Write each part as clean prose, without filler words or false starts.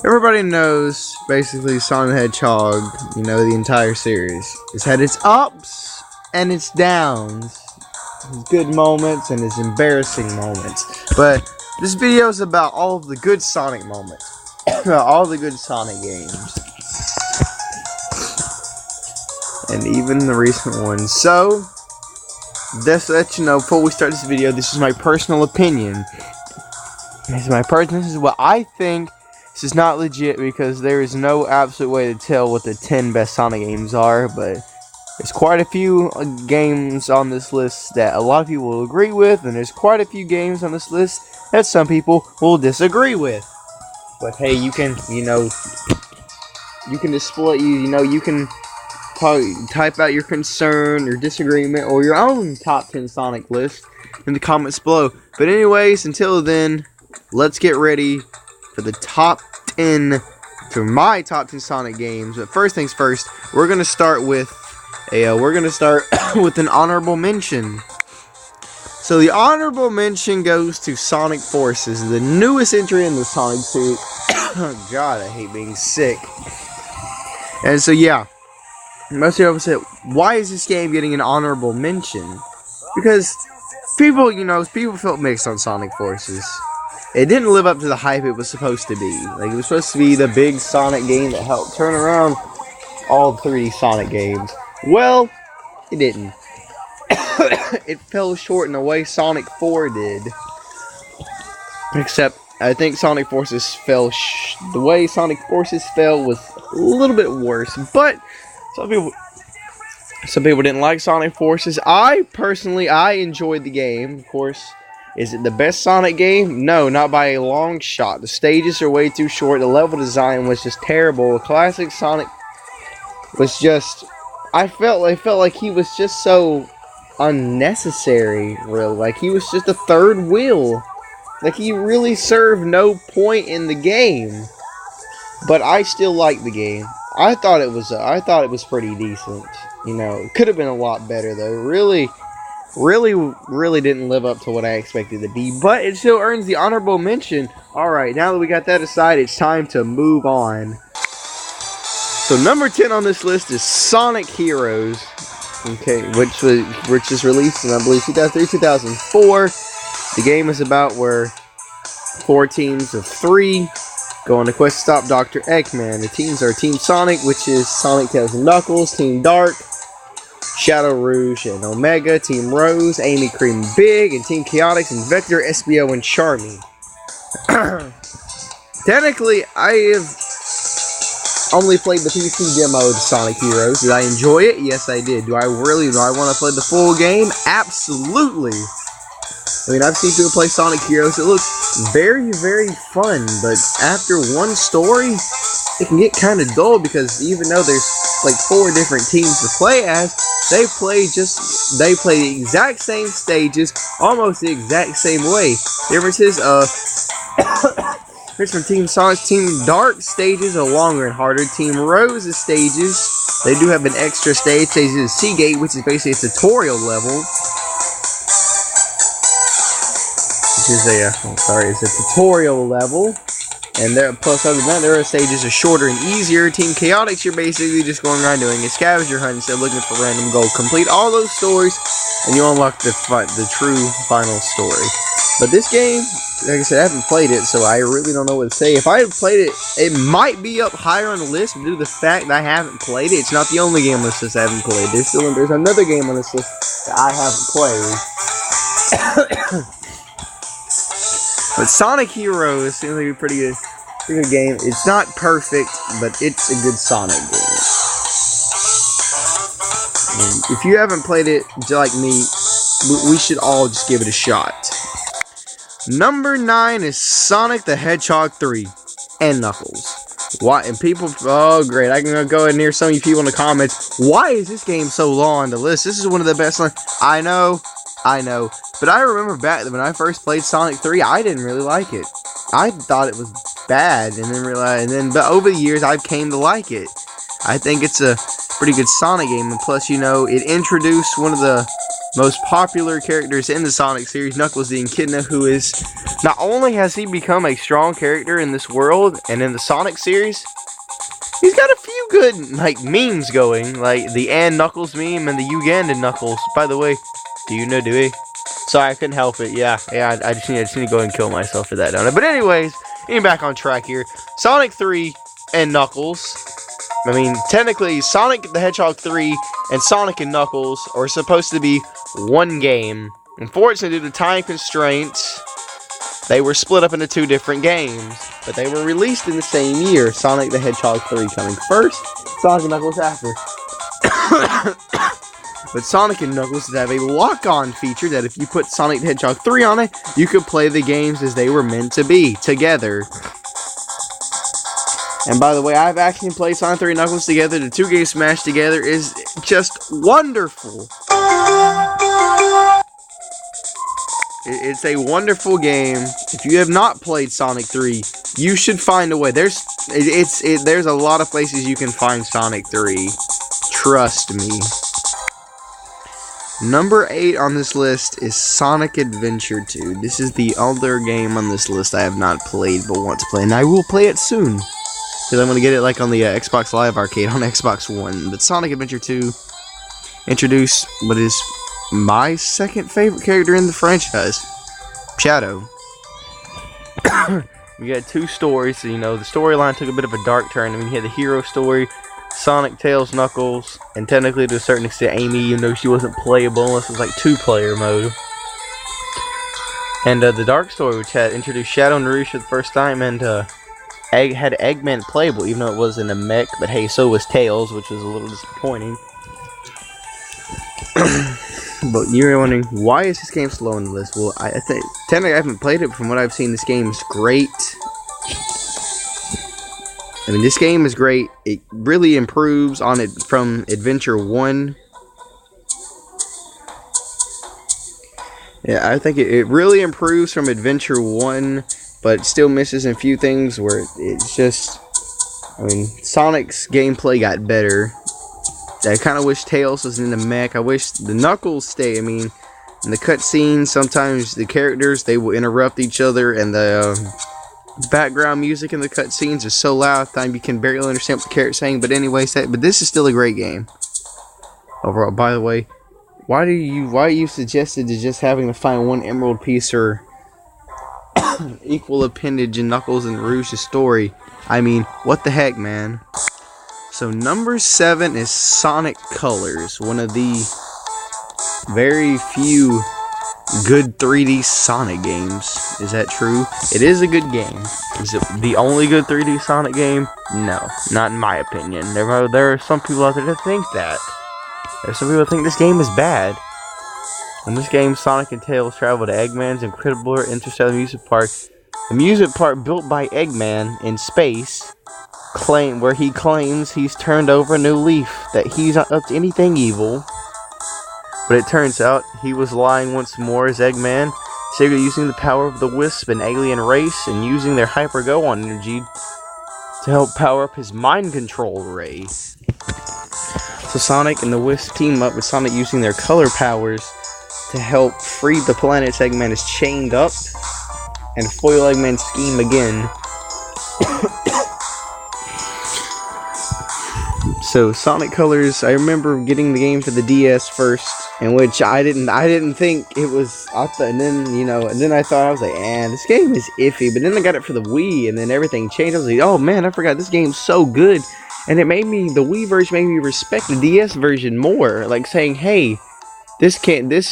Everybody knows, basically, Sonic the Hedgehog, the entire series. It's had its ups and its downs. Its good moments and its embarrassing moments. But this video is about all of the good Sonic moments. All the good Sonic games. And even the recent ones. So, just to let you know, before we start this video, this is my personal opinion. This is what I think. This is not legit because there is no absolute way to tell what the 10 best Sonic games are, but there's quite a few games on this list that a lot of people will agree with, and there's quite a few games on this list that some people will disagree with. But hey, you can display, you can type out your concern, your disagreement, or your own top 10 Sonic list in the comments below. But anyways, until then, let's get ready for the top 10, for my top 10 Sonic games. But first things first, we're gonna start with an honorable mention. So the honorable mention goes to Sonic Forces, the newest entry in the Sonic series. Oh God, I hate being sick. And so yeah, most people say, why is this game getting an honorable mention? Because people felt mixed on Sonic Forces. It didn't live up to the hype it was supposed to be. Like, it was supposed to be the big Sonic game that helped turn around all 3 Sonic games. Well, it didn't. It fell short in the way Sonic 4 did. Except, I think Sonic Forces fell. The way Sonic Forces fell was a little bit worse. But some people didn't like Sonic Forces. I enjoyed the game. Of course, is it the best Sonic game? No, not by a long shot. The stages are way too short. The level design was just terrible. Classic Sonic was just. I felt like he was just so unnecessary, really. Like, he was just a third wheel. Like, he really served no point in the game. But I still liked the game. I thought it was pretty decent. It could have been a lot better though. Really didn't live up to what I expected it to be. But it still earns the honorable mention. Alright, now that we got that aside, it's time to move on. So number 10 on this list is Sonic Heroes, okay, which is released in, I believe, 2003, 2004. The game is about where 4 teams of 3 go on a quest to stop Dr. Eggman. The teams are Team Sonic, which is Sonic, Tails, and Knuckles, Team Dark, Shadow, Rouge, and Omega, Team Rose, Amy, Cream, Big, and Team Chaotix, and Vector, SBO, and Charmy. Technically, I have only played the PC demo of Sonic Heroes. Did I enjoy it? Yes, I did. Do I want to play the full game? Absolutely. I mean, I've seen people play Sonic Heroes. It looks very, very fun, but after one story, it can get kind of dull because even though there's like 4 different teams to play as, they play the exact same stages, almost the exact same way. Differences from Team Sonic's Team Dark stages are longer and harder. Team Rose's stages, they do have an extra stage. Stage is Seagate, which is basically a tutorial level. It's a tutorial level. And plus, other than that, their stages are shorter and easier. Team Chaotix, you're basically just going around doing a scavenger hunt instead of looking for random gold. Complete all those stories, and you unlock the true final story. But this game, like I said, I haven't played it, so I really don't know what to say. If I had played it, it might be up higher on the list due to the fact that I haven't played it. It's not the only game on this list I haven't played. There's another game on this list that I haven't played. But Sonic Heroes seems like a pretty good game. It's not perfect, but it's a good Sonic game. And if you haven't played it, like me, we should all just give it a shot. Number 9 is Sonic the Hedgehog 3 and Knuckles. Why? And people, oh great, I can go and hear some of you people in the comments. Why is this game so low on the list? This is one of the best ones. I know. But I remember back when I first played Sonic 3, I didn't really like it. I thought it was bad, but over the years, I've came to like it. I think it's a pretty good Sonic game, and plus, it introduced one of the most popular characters in the Sonic series, Knuckles the Echidna, who is, not only has he become a strong character in this world and in the Sonic series, he's got a few good, like, memes going, like the and Knuckles meme and the Ugandan Knuckles. By the way, do you know Dewey? Sorry, I couldn't help it. Yeah, I just need to go ahead and kill myself for that, don't I? But anyways, getting back on track here, Sonic 3 and Knuckles. I mean, technically, Sonic the Hedgehog 3 and Sonic and Knuckles are supposed to be one game. Unfortunately, due to time constraints, they were split up into two different games. But they were released in the same year. Sonic the Hedgehog 3 coming first, Sonic and Knuckles after. But Sonic and Knuckles have a lock-on feature that if you put Sonic the Hedgehog 3 on it, you could play the games as they were meant to be, together. And by the way, I've actually played Sonic 3 and Knuckles together. The two games smashed together is just wonderful. It's a wonderful game. If you have not played Sonic 3, you should find a way. There's a lot of places you can find Sonic 3. Trust me. Number 8 on this list is Sonic Adventure 2. This is the other game on this list I have not played but want to play, and I will play it soon. Because I'm going to get it like on the Xbox Live Arcade on Xbox One. But Sonic Adventure 2 introduced what is my second favorite character in the franchise, Shadow. We got two stories, so, you know, the storyline took a bit of a dark turn. I mean, you had the hero story, Sonic, Tails, Knuckles, and technically to a certain extent Amy, even though she wasn't playable unless it was like two-player mode. And the dark story, which had introduced Shadow and Rouge for the first time, and had Eggman playable, even though it was in a mech, but hey, so was Tails, which was a little disappointing. But you're wondering, why is this game slow on the list? Well, I think, technically I haven't played it, from what I've seen, this game is great. I mean, this game is great. It really improves on it from Adventure 1. Yeah, I think it really improves from Adventure 1, but it still misses in a few things where it's just, I mean, Sonic's gameplay got better. I kind of wish Tails was in the mech. I wish the Knuckles stay. I mean, in the cutscenes, sometimes the characters, they will interrupt each other, and the background music in the cutscenes is so loud at times you can barely understand what the character's saying. But anyway, but this is still a great game overall. By the way, why you suggested to just having to find one emerald piece or equal appendage in Knuckles and Rouge's story? I mean, what the heck, man? So number 7 is Sonic Colors, one of the very few good 3D Sonic games. Is that true? It is a good game. Is it the only good 3D Sonic game? No, not in my opinion. There are some people out there that think that. There's some people that think this game is bad. In this game, Sonic and Tails travel to Eggman's incredible interstellar amusement park. Amusement park built by Eggman in space, where he claims he's turned over a new leaf, that he's not up to anything evil. But it turns out he was lying once more as Eggman, secretly using the power of the Wisp, an alien race, and using their Hyper-Go-On energy to help power up his mind control ray. So Sonic and the Wisp team up with Sonic using their color powers to help free the planets Eggman is chained up and foil Eggman's scheme again. So Sonic Colors, I remember getting the game for the DS first, in which I didn't think it was, and then I thought, I was like, this game is iffy. But then I got it for the Wii, and then everything changed. I was like, oh man, I forgot this game's so good. And the Wii version made me respect the DS version more. Like saying, hey, this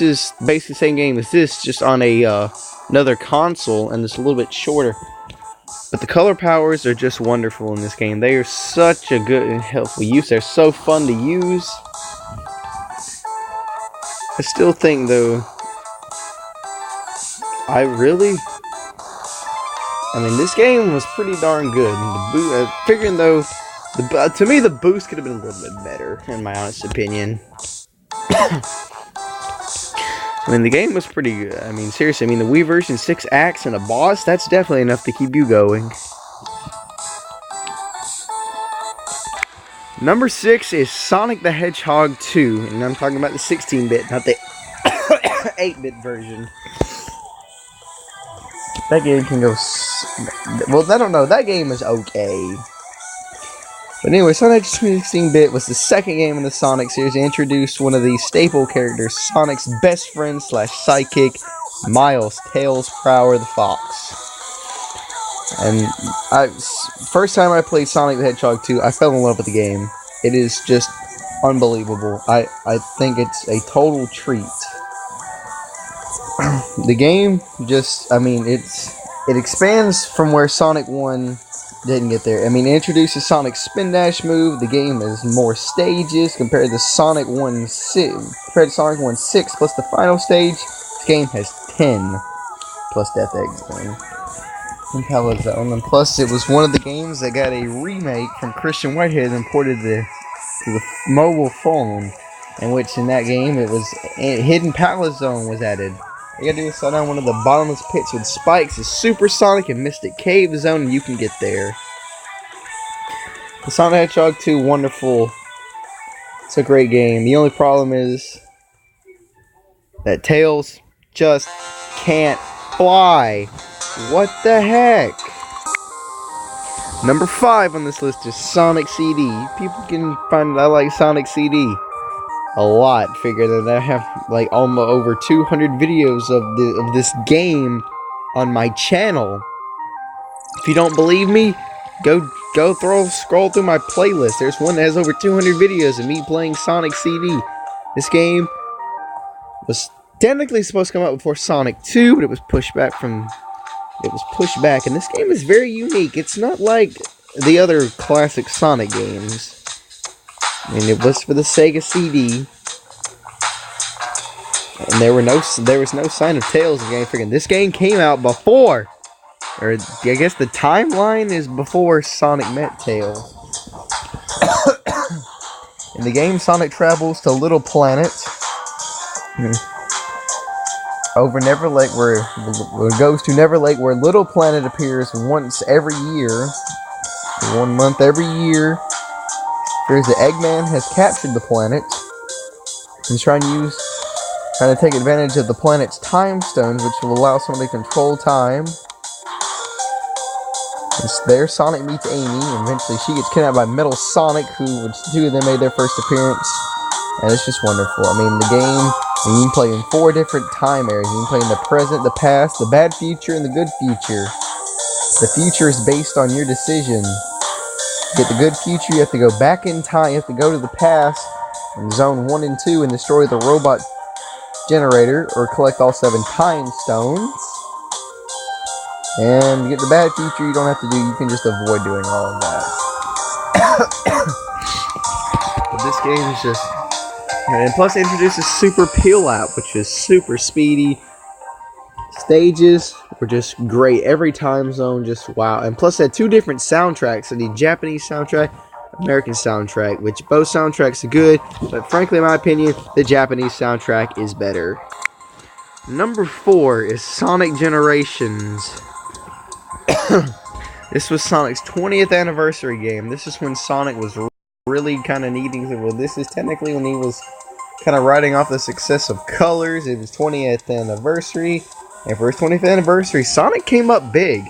is basically the same game as this, just on another console, and it's a little bit shorter. But the color powers are just wonderful in this game. They are such a good and helpful use. They're so fun to use. I still think, though, this game was pretty darn good. Figuring, though, to me, the boost could have been a little bit better, in my honest opinion. The game was pretty good. Seriously, the Wii version, 6 acts and a boss, that's definitely enough to keep you going. Number 6 is Sonic the Hedgehog 2, and I'm talking about the 16-bit, not the 8-bit version. That game can go. Well, I don't know. That game is okay. But anyway, Sonic 16-bit was the second game in the Sonic series to introduce one of the staple characters, Sonic's best friend slash sidekick, Miles, Tails Prower the Fox. And first time I played Sonic the Hedgehog 2, I fell in love with the game. It is just unbelievable. I think it's a total treat. The game just, I mean, it expands from where Sonic 1 didn't get there. I mean, it introduces Sonic's spin dash move. The game has more stages compared to Sonic 1-6 plus the final stage. This game has 10 plus Death Eggs game. And Palazone. And plus, it was one of the games that got a remake from Christian Whitehead and ported to the mobile phone. In which, in that game, it was Hidden Palazone was added. All you gotta do is slide down one of the bottomless pits with spikes, a Supersonic and Mystic Cave Zone, and you can get there. The Sonic the Hedgehog 2, wonderful. It's a great game. The only problem is that Tails just can't fly. What the heck? Number 5 on this list is Sonic CD. People can find I like Sonic CD a lot. Figure that I have like almost over 200 videos of this game on my channel. If you don't believe me, go scroll through my playlist. There's one that has over 200 videos of me playing Sonic CD. This game was technically supposed to come out before Sonic 2, but it was pushed back, and this game is very unique. It's not like the other classic Sonic games. I mean, it was for the Sega CD, and there was no sign of Tails in the game. Freaking, this game came out before, or I guess the timeline is before Sonic met Tails. In the game, Sonic travels to Little Planet over Never Lake, where goes to Never Lake, where Little Planet appears once every year, 1 month every year. Here's the Eggman has captured the planet. He's trying to take advantage of the planet's time stones, which will allow someone to control time. It's there Sonic meets Amy, and eventually she gets kidnapped by Metal Sonic, which the two of them made their first appearance. And it's just wonderful. I mean, the game, you can play in 4 different time areas. You can play in the present, the past, the bad future, and the good future. The future is based on your decision. To get the good future, you have to go back in time. You have to go to the past in Zone 1 and 2 and destroy the robot generator, or collect all 7 time stones. And to get the bad future, you don't have to do, you can just avoid doing all of that. But this game is just, and plus it introduces Super Peel Out, which is super speedy. Stages were just great. Every time zone, just wow. And plus, it had 2 different soundtracks: so the Japanese soundtrack, American soundtrack, which both soundtracks are good, but frankly, in my opinion, the Japanese soundtrack is better. Number 4 is Sonic Generations. This was Sonic's 20th anniversary game. This is when Sonic was really kind of needing to. Well, this is technically when he was kind of riding off the success of Colors. It was 20th anniversary. And for his 20th anniversary, Sonic came up big.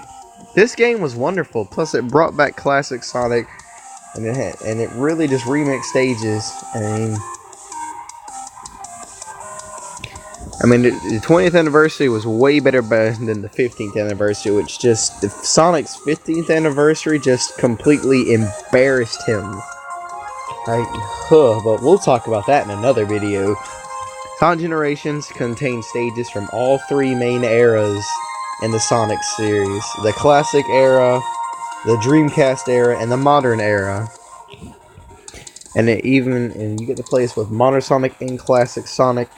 This game was wonderful. Plus, it brought back classic Sonic, and it really just remixed stages. I mean, the 20th anniversary was way better than the 15th anniversary, which just Sonic's 15th anniversary just completely embarrassed him. But we'll talk about that in another video. Sonic Generations contains stages from all 3 main eras in the Sonic series. The classic era, the Dreamcast era, and the modern era. And you get to play this with Modern Sonic and Classic Sonic.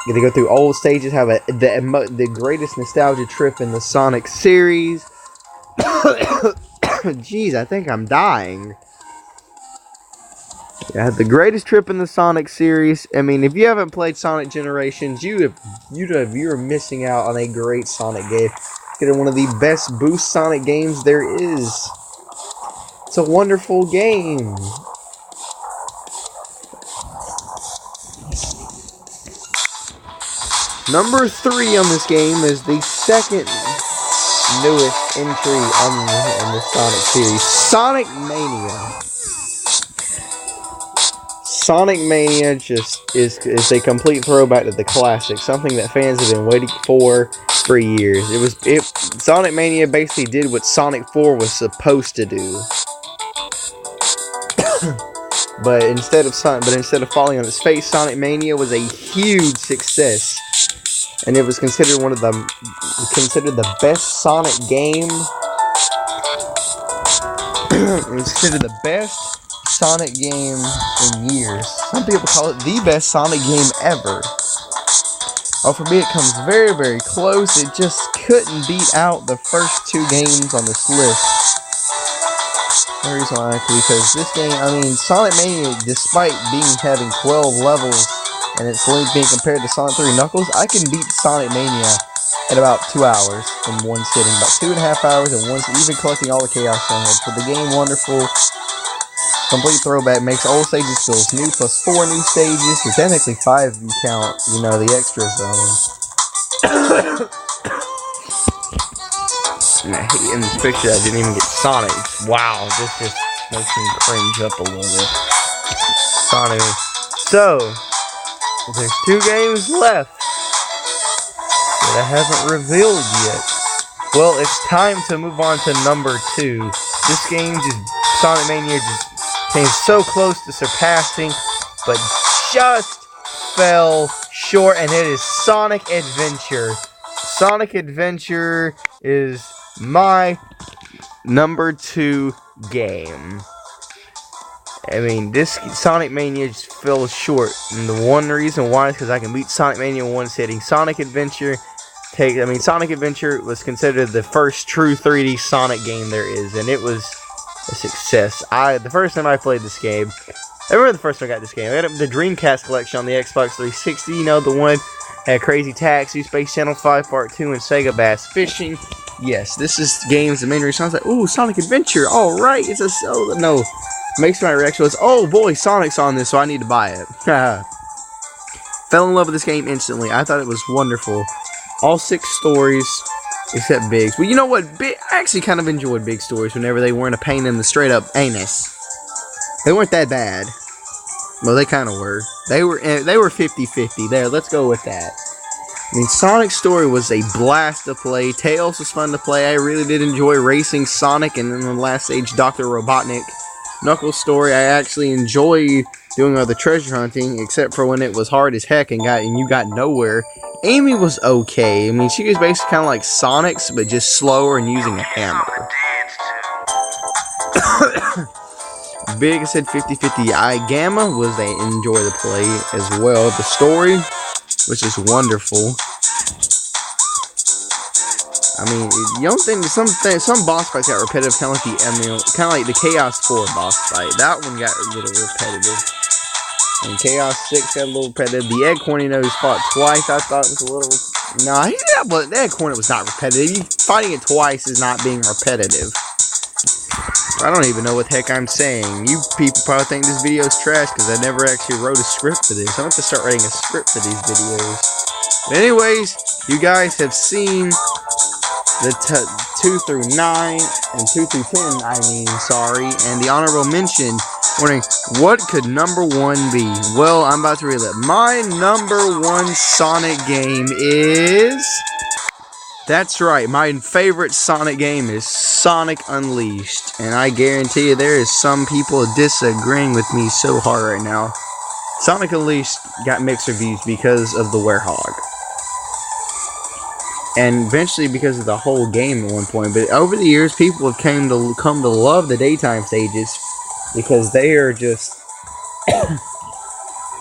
You get to go through old stages, have the greatest nostalgia trip in the Sonic series. Jeez, I think I'm dying. I had the greatest trip in the Sonic series. I mean, if you haven't played Sonic Generations, you're missing out on a great Sonic game. It's one of the best boost Sonic games there is. It's a wonderful game. Number 3 on this game is the second newest entry in the Sonic series, Sonic Mania. Sonic Mania just is a complete throwback to the classic, something that fans have been waiting for years. Sonic Mania basically did what Sonic 4 was supposed to do. But instead of falling on its face, Sonic Mania was a huge success, and it was considered the best Sonic game. It was considered the best Sonic game in years. Some people call it the best Sonic game ever. Oh, for me, it comes very, very close. It just couldn't beat out the first 2 games on this list. The reason why, because this game, Sonic Mania, despite having 12 levels and its length being compared to Sonic 3 Knuckles, I can beat Sonic Mania in about 2 hours in one sitting. About 2.5 hours in one sitting, even collecting all the Chaos Stones. For the game, wonderful. Complete throwback, makes old stages feels new, plus 4 new stages, or technically 5 if you count, the extra zones. And I hate in this picture I didn't even get Sonic. Wow, this just makes me cringe up a little bit. Sonic. So, there's 2 games left that I haven't revealed yet. Well, it's time to move on to number 2. This game Sonic Mania came so close to surpassing, but just fell short, and it is Sonic Adventure. Sonic Adventure is my number 2 game. This Sonic Mania just fell short, and the one reason why is because I can beat Sonic Mania in one sitting. Sonic Adventure was considered the first true 3D Sonic game there is, and it was a success. The first time I played this game, I remember the first time I got this game. I got the Dreamcast collection on the Xbox 360. The one had Crazy Taxi, Space Channel 5 Part 2, and Sega Bass Fishing. Yes, this is games the main reason. I was like, ooh, Sonic Adventure. All right, no. Makes my reaction was, oh boy, Sonic's on this, so I need to buy it. Fell in love with this game instantly. I thought it was wonderful. All 6 stories. Except Biggs. Well, you know what? I actually kind of enjoyed Big stories whenever they weren't a pain in the straight up anus. They weren't that bad. Well, they kind of were. They were 50-50. There, let's go with that. Sonic's story was a blast to play. Tails was fun to play. I really did enjoy racing Sonic, and then the last stage, Dr. Robotnik. Knuckles' story, I actually enjoy doing all the treasure hunting, except for when it was hard as heck and you got nowhere. Amy was okay. She was basically kind of like Sonic's, but just slower and using a hammer. Big, I said 50-50. Gamma was a enjoy to play as well. The story, which is wonderful. You don't think some boss fights got repetitive, kind of like the Chaos 4 boss fight. That one got a little repetitive. And Chaos 6 got a little repetitive. The Egg Hornet fought twice. I thought it was a little. But the Egg Hornet was not repetitive. Fighting it twice is not being repetitive. I don't even know what the heck I'm saying. You people probably think this video is trash because I never actually wrote a script for this. I'm going to have to start writing a script for these videos. But anyways, you guys have seen the 2 through 9 and 2 through 10, and the honorable mention. Wondering, what could number 1 be? Well, I'm about to reveal it. My number 1 Sonic game is... That's right, my favorite Sonic game is Sonic Unleashed. And I guarantee you there is some people disagreeing with me so hard right now. Sonic Unleashed got mixed reviews because of the Werehog. And eventually because of the whole game at one point. But over the years, people have come to love the daytime stages because they are just...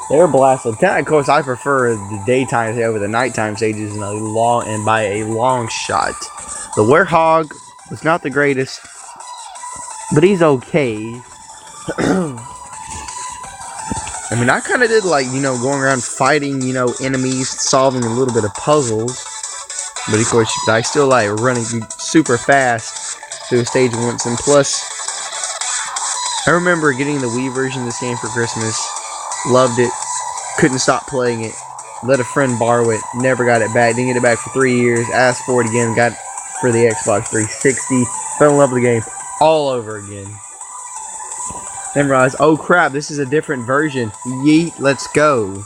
they're blasted. Of course, I prefer the daytime over the nighttime stages by a long shot. The Werehog was not the greatest, but he's okay. I kind of did going around fighting, enemies, solving a little bit of puzzles. But of course, I still like running super fast through stage once. And plus, I remember getting the Wii version of this game for Christmas. Loved it. Couldn't stop playing it. let a friend borrow it, never got it back, didn't get it back for 3 years, asked for it again, got it for the Xbox 360, fell in love with the game all over again. Then realized, oh crap, this is a different version. Yeet, let's go.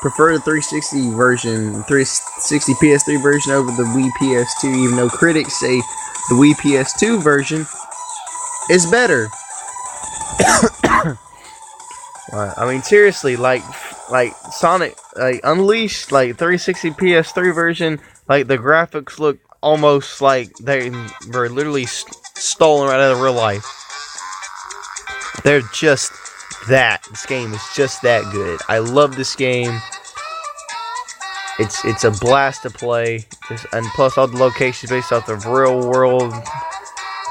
Prefer the 360 version, 360 PS3 version over the Wii PS2, even though critics say the Wii PS2 version is better. I mean, seriously, like Sonic, like Unleashed, like 360 PS3 version, like the graphics look almost like they were literally stolen right out of real life. They're just that. This game is just that good. I love this game. It's a blast to play, and plus all the locations based off of real world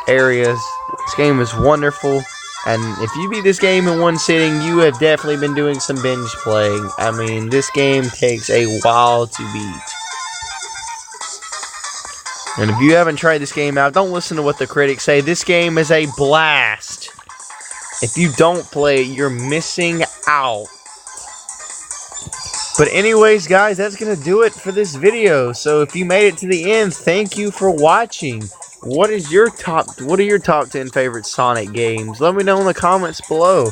areas. This game is wonderful. And if you beat this game in one sitting, you have definitely been doing some binge playing. I mean, this game takes a while to beat. And if you haven't tried this game out, don't listen to what the critics say. This game is a blast. If you don't play it, you're missing out. But anyways, guys, that's going to do it for this video. So if you made it to the end, thank you for watching. What are your top 10 favorite Sonic games? Let me know in the comments below.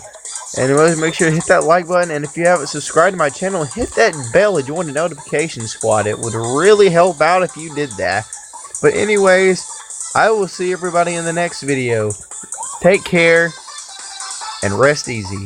And make sure to hit that like button. And if you haven't subscribed to my channel, hit that bell to join the notification squad. It would really help out if you did that. But anyways, I will see everybody in the next video. Take care and rest easy.